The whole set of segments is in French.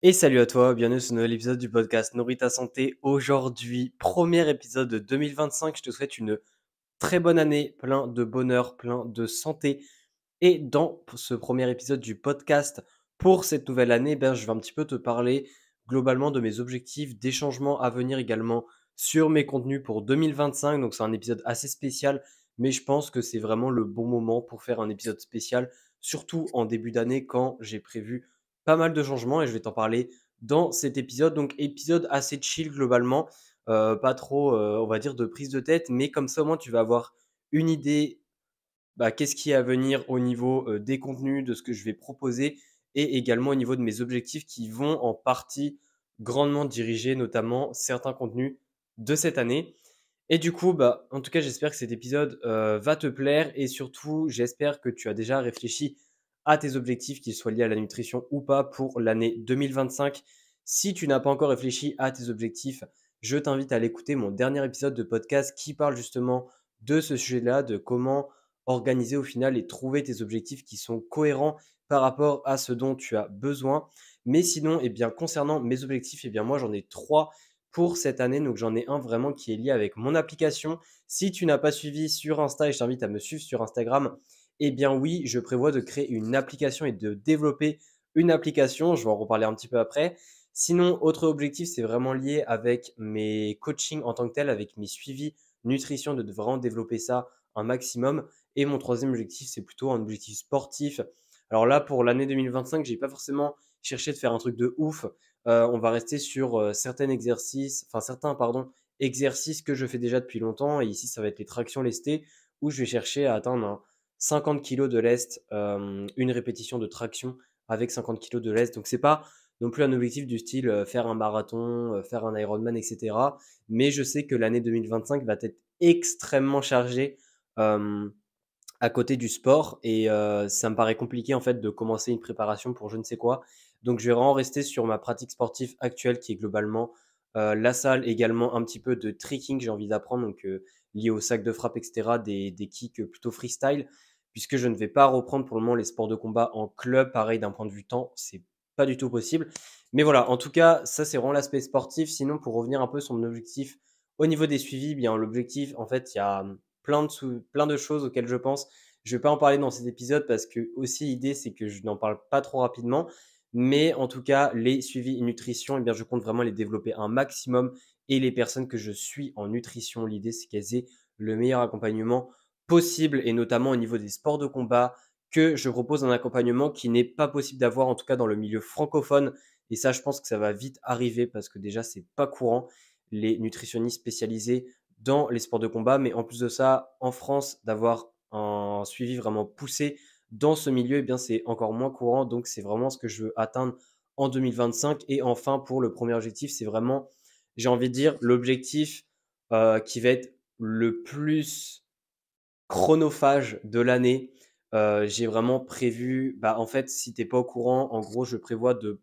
Et salut à toi, bienvenue sur ce nouvel épisode du podcast Nourris ta santé. Aujourd'hui, premier épisode de 2025. Je te souhaite une très bonne année, plein de bonheur, plein de santé. Et dans ce premier épisode du podcast, pour cette nouvelle année, je vais un petit peu te parler globalement de mes objectifs, des changements à venir également sur mes contenus pour 2025. Donc c'est un épisode assez spécial, mais je pense que c'est vraiment le bon moment pour faire un épisode spécial, surtout en début d'année quand j'ai prévu pas mal de changements et je vais t'en parler dans cet épisode. Donc épisode assez chill globalement, pas trop, on va dire, de prise de tête, mais comme ça au moins tu vas avoir une idée qu'est-ce qui est à venir au niveau des contenus, de ce que je vais proposer et également au niveau de mes objectifs qui vont en partie grandement diriger notamment certains contenus de cette année. Et du coup, en tout cas, j'espère que cet épisode va te plaire et surtout, j'espère que tu as déjà réfléchi à tes objectifs, qu'ils soient liés à la nutrition ou pas, pour l'année 2025. Si tu n'as pas encore réfléchi à tes objectifs, je t'invite à l'écouter mon dernier épisode de podcast qui parle justement de ce sujet-là, de comment organiser au final et trouver tes objectifs qui sont cohérents par rapport à ce dont tu as besoin. Mais sinon, concernant mes objectifs, moi j'en ai trois pour cette année. Donc j'en ai un vraiment qui est lié avec mon application. Si tu n'as pas suivi sur Insta, et je t'invite à me suivre sur Instagram, oui, je prévois de créer une application et de développer une application. Je vais en reparler un petit peu après. Sinon, autre objectif, c'est vraiment lié avec mes coachings en tant que tel, avec mes suivis nutrition, de vraiment développer ça un maximum. Et mon troisième objectif, c'est plutôt un objectif sportif. Alors là, pour l'année 2025, j'ai pas forcément cherché de faire un truc de ouf. On va rester sur certains exercices que je fais déjà depuis longtemps. Et ici, ça va être les tractions lestées, où je vais chercher à atteindre 50 kg de lest, une répétition de traction avec 50 kg de lest. Donc c'est pas non plus un objectif du style faire un marathon, faire un Ironman, etc. Mais je sais que l'année 2025 va être extrêmement chargée euh, à côté du sport et ça me paraît compliqué en fait de commencer une préparation pour je ne sais quoi. Donc je vais vraiment rester sur ma pratique sportive actuelle qui est globalement la salle, également un petit peu de tricking, j'ai envie d'apprendre, donc lié au sac de frappe, etc., des kicks plutôt freestyle, puisque je ne vais pas reprendre pour le moment les sports de combat en club. Pareil, d'un point de vue temps, c'est pas du tout possible. Mais voilà, en tout cas, ça c'est vraiment l'aspect sportif. Sinon, pour revenir un peu sur mon objectif au niveau des suivis, l'objectif, en fait, il y a plein de choses auxquelles je pense. Je vais pas en parler dans cet épisode parce que aussi l'idée c'est que je n'en parle pas trop rapidement, mais en tout cas les suivis nutrition, je compte vraiment les développer un maximum et les personnes que je suis en nutrition, l'idée c'est qu'elles aient le meilleur accompagnement possible et notamment au niveau des sports de combat, que je propose un accompagnement qui n'est pas possible d'avoir en tout cas dans le milieu francophone. Et ça, je pense que ça va vite arriver parce que déjà c'est pas courant les nutritionnistes spécialisés dans les sports de combat, mais en plus de ça, en France, d'avoir un suivi vraiment poussé dans ce milieu, c'est encore moins courant. Donc, c'est vraiment ce que je veux atteindre en 2025. Et enfin, pour le premier objectif, c'est vraiment, j'ai envie de dire, l'objectif qui va être le plus chronophage de l'année. J'ai vraiment prévu, en fait, si t'es pas au courant, en gros, je prévois de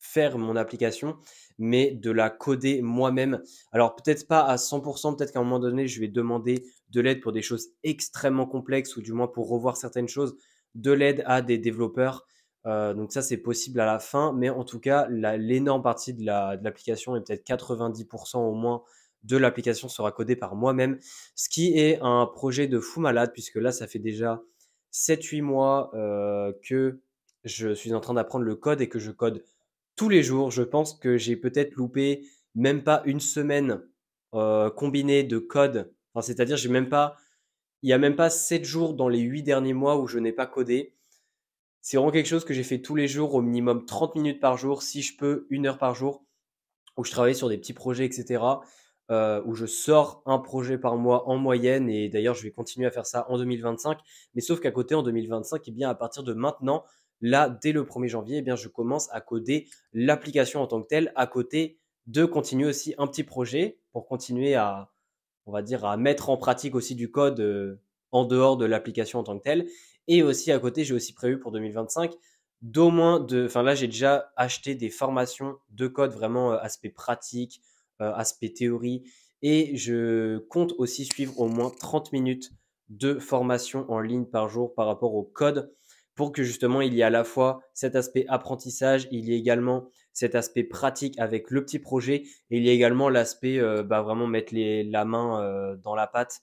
faire mon application, mais de la coder moi-même. Alors peut-être pas à 100%, peut-être qu'à un moment donné, je vais demander de l'aide pour des choses extrêmement complexes ou du moins pour revoir certaines choses, de l'aide à des développeurs. Donc ça, c'est possible à la fin, mais en tout cas, l'énorme partie de l'application et peut-être 90% au moins de l'application sera codée par moi-même, ce qui est un projet de fou malade puisque là, ça fait déjà 7-8 mois que je suis en train d'apprendre le code et que je code tous les jours. Je pense que j'ai peut-être loupé même pas une semaine combinée de code. Enfin, c'est-à-dire, il y a même pas 7 jours dans les 8 derniers mois où je n'ai pas codé. C'est vraiment quelque chose que j'ai fait tous les jours, au minimum 30 minutes par jour, si je peux, 1 heure par jour, où je travaille sur des petits projets, etc. Où je sors un projet par mois en moyenne. Et d'ailleurs, je vais continuer à faire ça en 2025. Mais sauf qu'à côté, en 2025, à partir de maintenant, là, dès le 1er janvier, je commence à coder l'application en tant que telle, à côté de continuer aussi un petit projet pour continuer à, on va dire, à mettre en pratique aussi du code en dehors de l'application en tant que telle. Et aussi à côté, j'ai aussi prévu pour 2025 enfin là, j'ai déjà acheté des formations de code vraiment aspect pratique, aspect théorie. Et je compte aussi suivre au moins 30 minutes de formation en ligne par jour par rapport au code pour que justement il y ait à la fois cet aspect apprentissage, il y ait également cet aspect pratique avec le petit projet et il y a également l'aspect vraiment mettre la main dans la pâte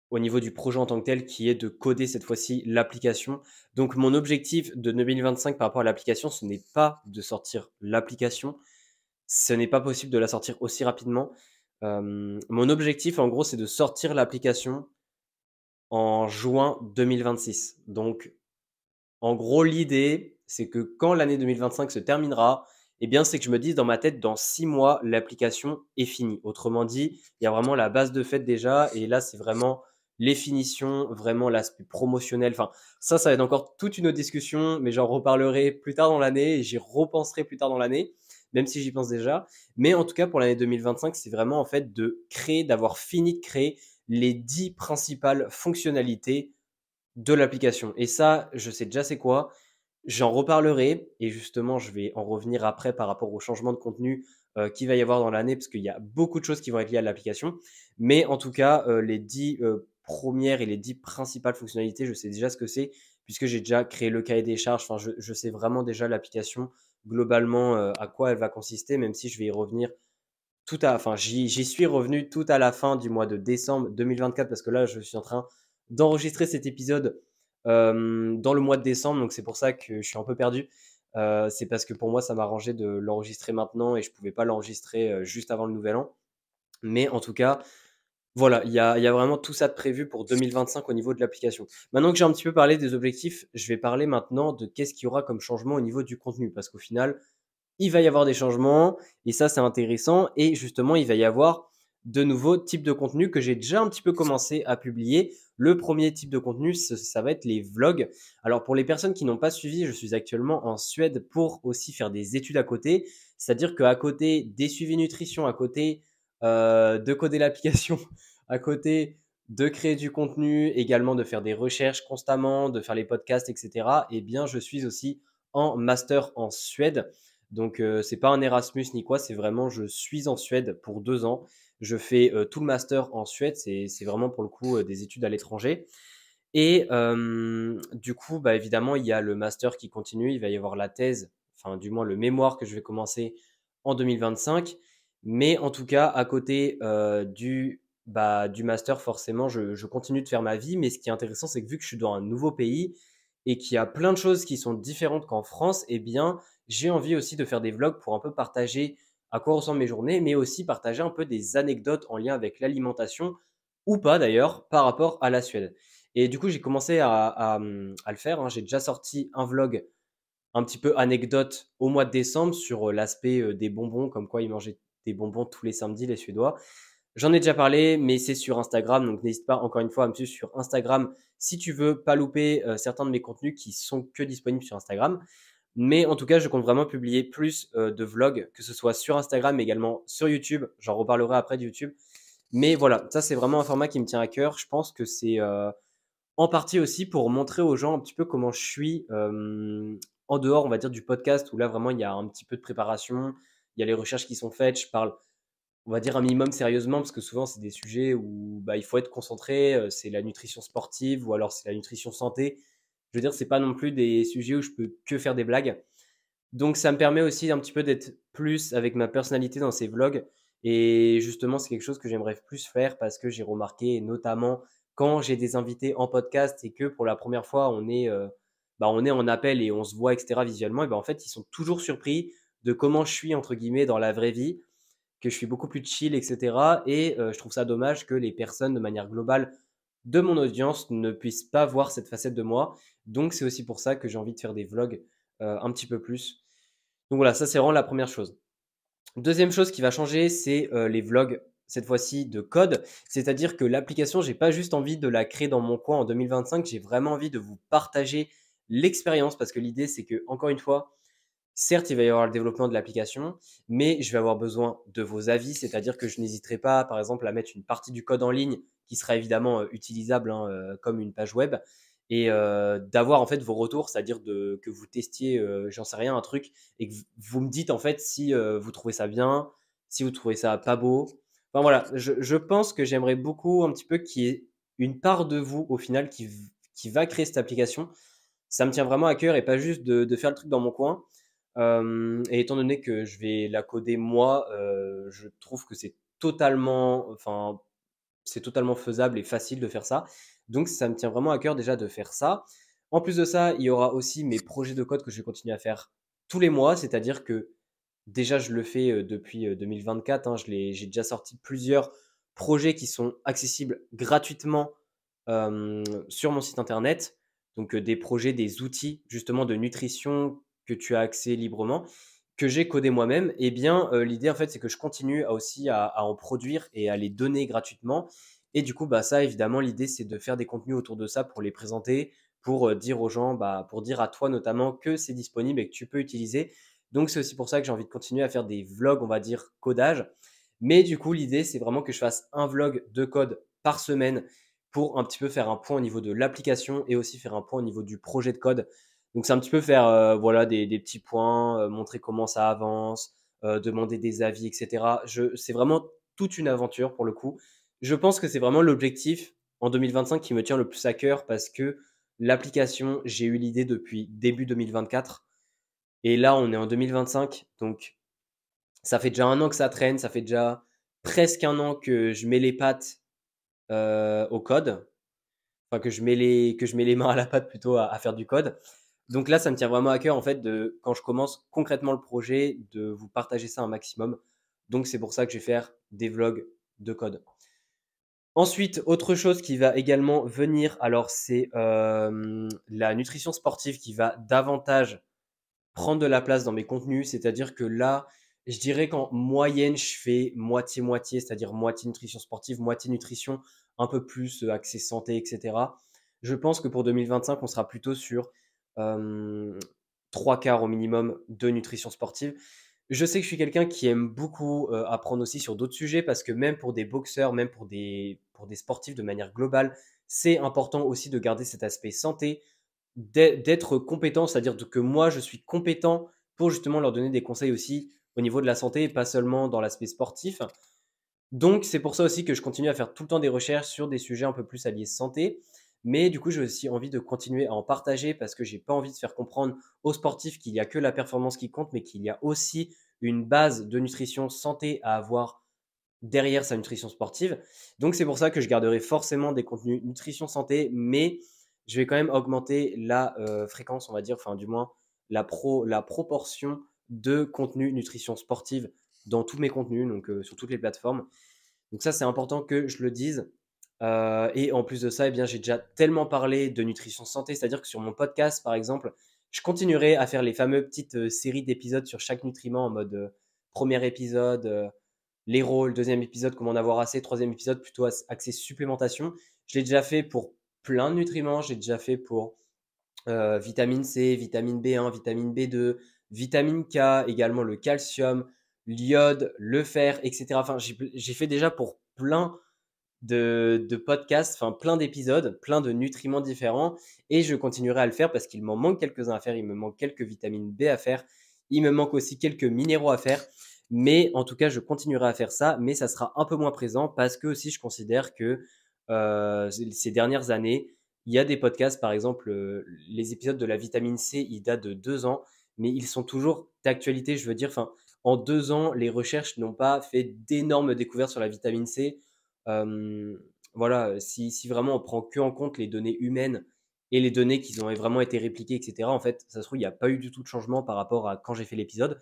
au niveau du projet en tant que tel qui est de coder cette fois-ci l'application. Donc mon objectif de 2025 par rapport à l'application, ce n'est pas de sortir l'application, ce n'est pas possible de la sortir aussi rapidement. Mon objectif en gros c'est de sortir l'application en juin 2026. Donc en gros, l'idée, c'est que quand l'année 2025 se terminera, eh bien, c'est que je me dise dans ma tête, dans 6 mois, l'application est finie. Autrement dit, il y a vraiment la base de fait déjà, et là, c'est vraiment les finitions, vraiment l'aspect promotionnel. Enfin, ça va être encore toute une autre discussion, mais j'en reparlerai plus tard dans l'année, et j'y repenserai plus tard dans l'année, même si j'y pense déjà. Mais en tout cas, pour l'année 2025, c'est vraiment en fait de créer, d'avoir fini de créer les 10 principales fonctionnalités de l'application. Et ça, je sais déjà c'est quoi. J'en reparlerai et justement, je vais en revenir après par rapport au changement de contenu qu'il va y avoir dans l'année parce qu'il y a beaucoup de choses qui vont être liées à l'application. Mais en tout cas, les 10 premières et les 10 principales fonctionnalités, je sais déjà ce que c'est puisque j'ai déjà créé le cahier des charges. Enfin, je sais vraiment déjà l'application globalement à quoi elle va consister, même si je vais y revenir enfin, j'y suis revenu tout à la fin du mois de décembre 2024 parce que là, je suis en train d'enregistrer cet épisode dans le mois de décembre, donc c'est pour ça que je suis un peu perdu. C'est parce que pour moi, ça m'arrangeait de l'enregistrer maintenant et je pouvais pas l'enregistrer juste avant le nouvel an. Mais en tout cas, voilà, il y a vraiment tout ça de prévu pour 2025 au niveau de l'application. Maintenant que j'ai un petit peu parlé des objectifs, je vais parler maintenant de qu'est-ce qu'il y aura comme changement au niveau du contenu. Parce qu'au final, il va y avoir des changements et ça, c'est intéressant. Et justement, il va y avoir de nouveaux types de contenus que j'ai déjà un petit peu commencé à publier. Le premier type de contenu, ça va être les vlogs. Alors, pour les personnes qui n'ont pas suivi, je suis actuellement en Suède pour aussi faire des études à côté. C'est-à-dire qu'à côté des suivis nutrition, à côté de coder l'application, à côté de créer du contenu, également de faire des recherches constamment, de faire les podcasts, etc. Eh bien, je suis aussi en master en Suède. Donc, c'est pas un Erasmus ni quoi, c'est vraiment je suis en Suède pour 2 ans. Je fais tout le master en Suède, c'est vraiment pour le coup des études à l'étranger. Et du coup, bah, évidemment, il y a le master qui continue, il va y avoir la thèse, enfin du moins le mémoire que je vais commencer en 2025. Mais en tout cas, à côté du master, forcément, je continue de faire ma vie. Mais ce qui est intéressant, c'est que vu que je suis dans un nouveau pays et qu'il y a plein de choses qui sont différentes qu'en France, eh bien, j'ai envie aussi de faire des vlogs pour un peu partager à quoi ressemblent mes journées, mais aussi partager un peu des anecdotes en lien avec l'alimentation ou pas d'ailleurs par rapport à la Suède. Et du coup, j'ai commencé à le faire, hein. J'ai déjà sorti un vlog un petit peu anecdote au mois de décembre sur l'aspect des bonbons, comme quoi ils mangeaient des bonbons tous les samedis, les Suédois. J'en ai déjà parlé, mais c'est sur Instagram, donc n'hésite pas encore une fois à me suivre sur Instagram si tu veux pas louper certains de mes contenus qui sont que disponibles sur Instagram. Mais en tout cas, je compte vraiment publier plus de vlogs, que ce soit sur Instagram, mais également sur YouTube. J'en reparlerai après de YouTube. Mais voilà, ça c'est vraiment un format qui me tient à cœur. Je pense que c'est en partie aussi pour montrer aux gens un petit peu comment je suis en dehors, on va dire, du podcast, où là vraiment il y a un petit peu de préparation, il y a les recherches qui sont faites, je parle, on va dire, un minimum sérieusement, parce que souvent c'est des sujets où bah, il faut être concentré, c'est la nutrition sportive ou alors c'est la nutrition santé. Je veux dire, c'est pas non plus des sujets où je peux que faire des blagues. Donc ça me permet aussi un petit peu d'être plus avec ma personnalité dans ces vlogs. Et justement, c'est quelque chose que j'aimerais plus faire parce que j'ai remarqué, et notamment quand j'ai des invités en podcast et que pour la première fois on est en appel et on se voit, etc. visuellement, et ben en fait ils sont toujours surpris de comment je suis entre guillemets dans la vraie vie, que je suis beaucoup plus chill, etc. Et je trouve ça dommage que les personnes de manière globale de mon audience ne puissent pas voir cette facette de moi. Donc c'est aussi pour ça que j'ai envie de faire des vlogs un petit peu plus. Donc voilà, ça c'est vraiment la première chose. Deuxième chose qui va changer, c'est les vlogs, cette fois-ci de code. C'est-à-dire que l'application, j'ai pas juste envie de la créer dans mon coin en 2025, j'ai vraiment envie de vous partager l'expérience parce que l'idée c'est que, encore une fois, certes, il va y avoir le développement de l'application, mais je vais avoir besoin de vos avis, c'est-à-dire que je n'hésiterai pas, par exemple, à mettre une partie du code en ligne qui sera évidemment utilisable hein, comme une page web et d'avoir en fait vos retours, c'est-à-dire que vous testiez, j'en sais rien, un truc et que vous me dites en fait si vous trouvez ça bien, si vous trouvez ça pas beau. Enfin voilà, je pense que j'aimerais beaucoup un petit peu qu'il y ait une part de vous au final qui va créer cette application. Ça me tient vraiment à cœur et pas juste de faire le truc dans mon coin. Et étant donné que je vais la coder moi, je trouve que c'est totalement faisable et facile de faire ça. Donc ça me tient vraiment à cœur déjà de faire ça. En plus de ça, il y aura aussi mes projets de code que je vais continuer à faire tous les mois, c'est-à-dire que déjà je le fais depuis 2024, hein, j'ai déjà sorti plusieurs projets qui sont accessibles gratuitement sur mon site internet. Donc des projets, des outils justement de nutrition que tu as accès librement, que j'ai codé moi-même. Et bien l'idée en fait c'est que je continue aussi à en produire et à les donner gratuitement. Et du coup bah ça évidemment l'idée c'est de faire des contenus autour de ça pour les présenter, pour dire aux gens, bah, pour dire à toi notamment que c'est disponible et que tu peux utiliser. Donc c'est aussi pour ça que j'ai envie de continuer à faire des vlogs, on va dire codage. Mais du coup l'idée c'est vraiment que je fasse un vlog de code par semaine pour un petit peu faire un point au niveau de l'application et aussi faire un point au niveau du projet de code. Donc c'est un petit peu faire voilà des petits points, montrer comment ça avance, demander des avis, etc. C'est vraiment toute une aventure pour le coup. Je pense que c'est vraiment l'objectif en 2025 qui me tient le plus à cœur parce que l'application, j'ai eu l'idée depuis début 2024 et là on est en 2025, donc ça fait déjà un an que ça traîne, ça fait déjà presque un an que je mets les pattes au code, enfin que je mets les mains à la pâte plutôt à faire du code. Donc là, ça me tient vraiment à cœur en fait de quand je commence concrètement le projet de vous partager ça un maximum. Donc c'est pour ça que je vais faire des vlogs de code. Ensuite, autre chose qui va également venir, alors c'est la nutrition sportive qui va davantage prendre de la place dans mes contenus. C'est-à-dire que là, je dirais qu'en moyenne, je fais moitié-moitié, c'est-à-dire moitié nutrition sportive, moitié nutrition, un peu plus axé santé, etc. Je pense que pour 2025, on sera plutôt sur euh, trois quarts au minimum de nutrition sportive. Je sais que je suis quelqu'un qui aime beaucoup apprendre aussi sur d'autres sujets parce que même pour des boxeurs, même pour des sportifs de manière globale, c'est important aussi de garder cet aspect santé, d'être compétent, c'est-à-dire que moi, je suis compétent pour justement leur donner des conseils aussi au niveau de la santé et pas seulement dans l'aspect sportif. Donc, c'est pour ça aussi que je continue à faire tout le temps des recherches sur des sujets un peu plus alliés santé. Mais du coup, j'ai aussi envie de continuer à en partager parce que j'ai pas envie de faire comprendre aux sportifs qu'il n'y a que la performance qui compte, mais qu'il y a aussi une base de nutrition santé à avoir derrière sa nutrition sportive. Donc c'est pour ça que je garderai forcément des contenus nutrition santé, mais je vais quand même augmenter la fréquence, on va dire, enfin du moins la proportion de contenu nutrition sportive dans tous mes contenus, donc sur toutes les plateformes. Donc ça, c'est important que je le dise. Et en plus de ça, eh bien, j'ai déjà tellement parlé de nutrition santé, c'est-à-dire que sur mon podcast, par exemple, je continuerai à faire les fameuses petites séries d'épisodes sur chaque nutriment en mode premier épisode, les rôles, deuxième épisode, comment en avoir assez, troisième épisode, plutôt axé supplémentation. Je l'ai déjà fait pour plein de nutriments, j'ai déjà fait pour vitamine C, vitamine B1, vitamine B2, vitamine K, également le calcium, l'iode, le fer, etc. Enfin, j'ai fait déjà pour plein de podcasts, enfin plein d'épisodes, plein de nutriments différents, et je continuerai à le faire parce qu'il m'en manque quelques-uns à faire, il me manque quelques vitamines B à faire, il me manque aussi quelques minéraux à faire, mais en tout cas je continuerai à faire ça, mais ça sera un peu moins présent parce que aussi je considère que ces dernières années, il y a des podcasts, par exemple les épisodes de la vitamine C, ils datent de 2 ans, mais ils sont toujours d'actualité, je veux dire, enfin en 2 ans, les recherches n'ont pas fait d'énormes découvertes sur la vitamine C. Euh, voilà, si vraiment on prend que en compte les données humaines et les données qui ont vraiment été répliquées, etc., en fait, ça se trouve, il n'y a pas eu du tout de changement par rapport à quand j'ai fait l'épisode.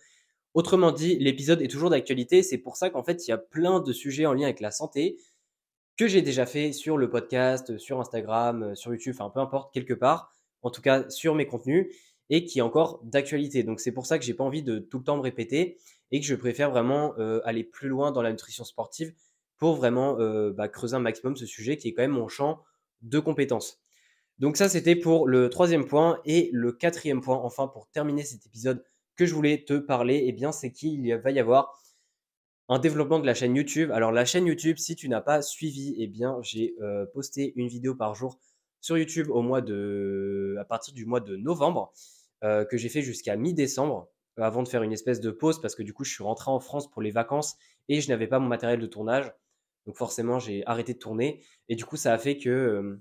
Autrement dit, l'épisode est toujours d'actualité. C'est pour ça qu'en fait, il y a plein de sujets en lien avec la santé que j'ai déjà fait sur le podcast, sur Instagram, sur YouTube, enfin peu importe, quelque part, en tout cas sur mes contenus, et qui est encore d'actualité. Donc c'est pour ça que j'ai pas envie de tout le temps me répéter et que je préfère vraiment aller plus loin dans la nutrition sportive pour vraiment creuser un maximum ce sujet qui est quand même mon champ de compétences. Donc ça, c'était pour le troisième point. Et le quatrième point, enfin, pour terminer cet épisode que je voulais te parler, eh bien, c'est qu'il va y avoir un développement de la chaîne YouTube. Alors la chaîne YouTube, si tu n'as pas suivi, eh bien j'ai posté une vidéo par jour sur YouTube à partir du mois de novembre, que j'ai fait jusqu'à mi-décembre, avant de faire une espèce de pause parce que du coup je suis rentré en France pour les vacances et je n'avais pas mon matériel de tournage. Donc forcément j'ai arrêté de tourner et du coup ça a fait que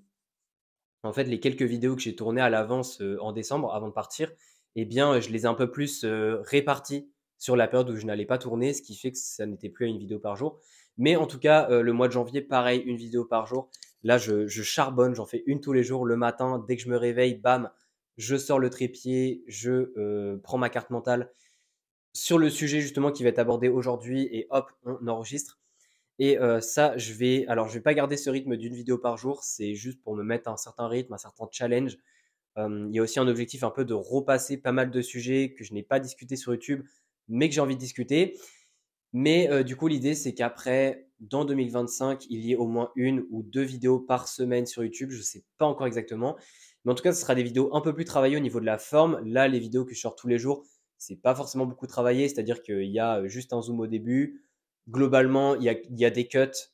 en fait les quelques vidéos que j'ai tournées à l'avance en décembre avant de partir, eh bien, je les ai un peu plus, répartis sur la période où je n'allais pas tourner, ce qui fait que ça n'était plus à une vidéo par jour. Mais en tout cas, le mois de janvier, pareil, une vidéo par jour. Là, je charbonne, j'en fais une tous les jours. Le matin, dès que je me réveille, bam, je sors le trépied, prends ma carte mentale sur le sujet justement qui va être abordé aujourd'hui et hop, on enregistre. Et ça, je vais pas garder ce rythme d'une vidéo par jour, c'est juste pour me mettre un certain rythme, un certain challenge. Il y a aussi un objectif un peu de repasser pas mal de sujets que je n'ai pas discuté sur YouTube, mais que j'ai envie de discuter. Mais du coup, l'idée, c'est qu'après, dans 2025, il y ait au moins une ou 2 vidéos par semaine sur YouTube. Je ne sais pas encore exactement. Mais en tout cas, ce sera des vidéos un peu plus travaillées au niveau de la forme. Là, les vidéos que je sors tous les jours, c'est pas forcément beaucoup travaillé. C'est-à-dire qu'il y a juste un zoom au début. Globalement, il y a des cuts.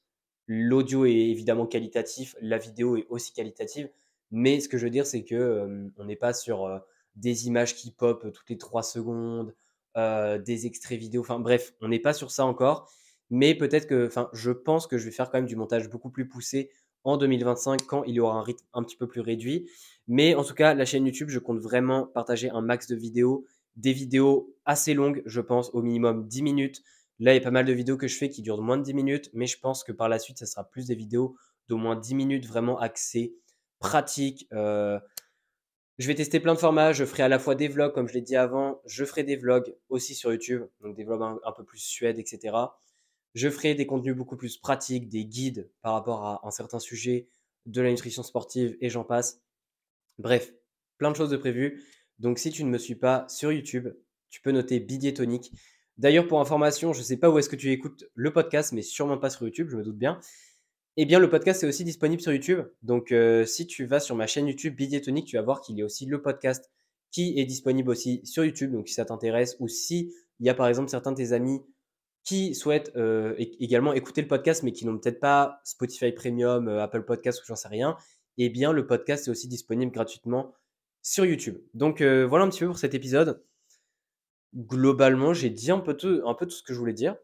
L'audio est évidemment qualitatif. La vidéo est aussi qualitative. Mais ce que je veux dire, c'est que on n'est pas sur des images qui pop toutes les 3 secondes, des extraits vidéo. Enfin bref, on n'est pas sur ça encore. Mais peut-être que, enfin, je pense que je vais faire quand même du montage beaucoup plus poussé en 2025 quand il y aura un rythme un petit peu plus réduit. Mais en tout cas, la chaîne YouTube, je compte vraiment partager un max de vidéos, des vidéos assez longues, je pense, au minimum 10 minutes. Là, il y a pas mal de vidéos que je fais qui durent moins de 10 minutes, mais je pense que par la suite, ça sera plus des vidéos d'au moins 10 minutes vraiment axées, pratiques. Je vais tester plein de formats. Je ferai à la fois des vlogs, comme je l'ai dit avant. Je ferai des vlogs aussi sur YouTube, donc des vlogs un peu plus suède, etc. Je ferai des contenus beaucoup plus pratiques, des guides par rapport à un certain sujet, de la nutrition sportive et j'en passe. Bref, plein de choses de prévues. Donc si tu ne me suis pas sur YouTube, tu peux noter Bidiétonique. D'ailleurs, pour information, je ne sais pas où est-ce que tu écoutes le podcast, mais sûrement pas sur YouTube, je me doute bien. Eh bien, le podcast est aussi disponible sur YouTube. Donc, si tu vas sur ma chaîne YouTube Bidiétonique, tu vas voir qu'il y a aussi le podcast qui est disponible aussi sur YouTube. Donc, si ça t'intéresse ou si il y a par exemple certains de tes amis qui souhaitent également écouter le podcast, mais qui n'ont peut-être pas Spotify Premium, Apple Podcast ou j'en sais rien, eh bien, le podcast est aussi disponible gratuitement sur YouTube. Donc, voilà un petit peu pour cet épisode. Globalement, j'ai dit un peu tout ce que je voulais dire.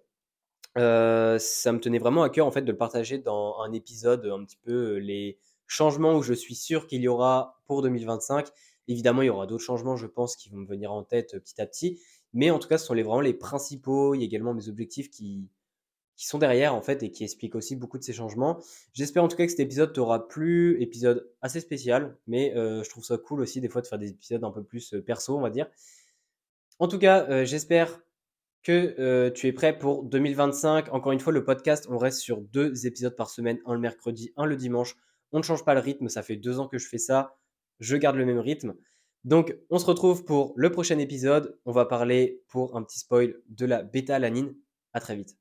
Ça me tenait vraiment à cœur en fait de le partager dans un épisode, un petit peu, les changements où je suis sûr qu'il y aura pour 2025. Évidemment, il y aura d'autres changements, je pense, qui vont me venir en tête, petit à petit. Mais en tout cas, ce sont vraiment les principaux. Il y a également mes objectifs qui sont derrière en fait et qui expliquent aussi beaucoup de ces changements. J'espère en tout cas que cet épisode t'aura plu, épisode assez spécial, mais je trouve ça cool aussi des fois de faire des épisodes un peu plus, perso, on va dire. En tout cas, j'espère que tu es prêt pour 2025. Encore une fois, le podcast, on reste sur 2 épisodes par semaine, un le mercredi, un le dimanche. On ne change pas le rythme, ça fait 2 ans que je fais ça, je garde le même rythme. Donc, on se retrouve pour le prochain épisode. On va parler, pour un petit spoil, de la bêta-alanine. À très vite.